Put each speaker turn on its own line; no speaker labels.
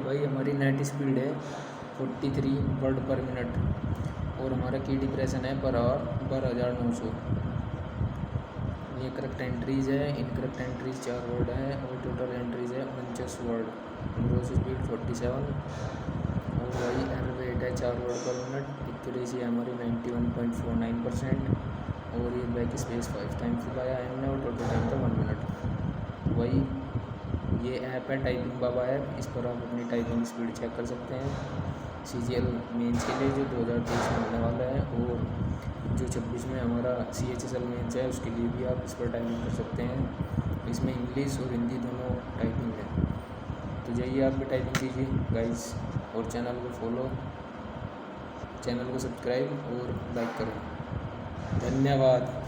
भाई हमारी net speed है 43 वर्ड पर मिनट और हमारा की डिप्रेशन है पर आवर 12,900। ये करेक्ट एंट्रीज़ है, इनकरेक्ट एंट्रीज 4 वर्ड है और टोटल एंट्रीज़ है 49 वर्ड। ग्रोस स्पीड 47 और भाई एरर रेट है 4 वर्ड पर मिनट। एक्यूरेसी है हमारी 91.49% और ये बैक स्पेस 5 टाइम्स दबाया है हमने और टोटल टाइम था 1 मिनट। वही ये ऐप है टाइपिंग बाबा ऐप, इस पर आप अपनी टाइपिंग स्पीड चेक कर सकते हैं। CGL मेंस के लिए जो 2023 में होने वाला है और जो 26 में हमारा CHSL मेंस है उसके लिए भी आप इस पर टाइपिंग कर सकते हैं। इसमें इंग्लिश और हिंदी दोनों टाइपिंग है, तो जाइए आप भी टाइपिंग कीजिए गाइस और चैनल को फॉलो, चैनल को सब्सक्राइब और लाइक करें। धन्यवाद।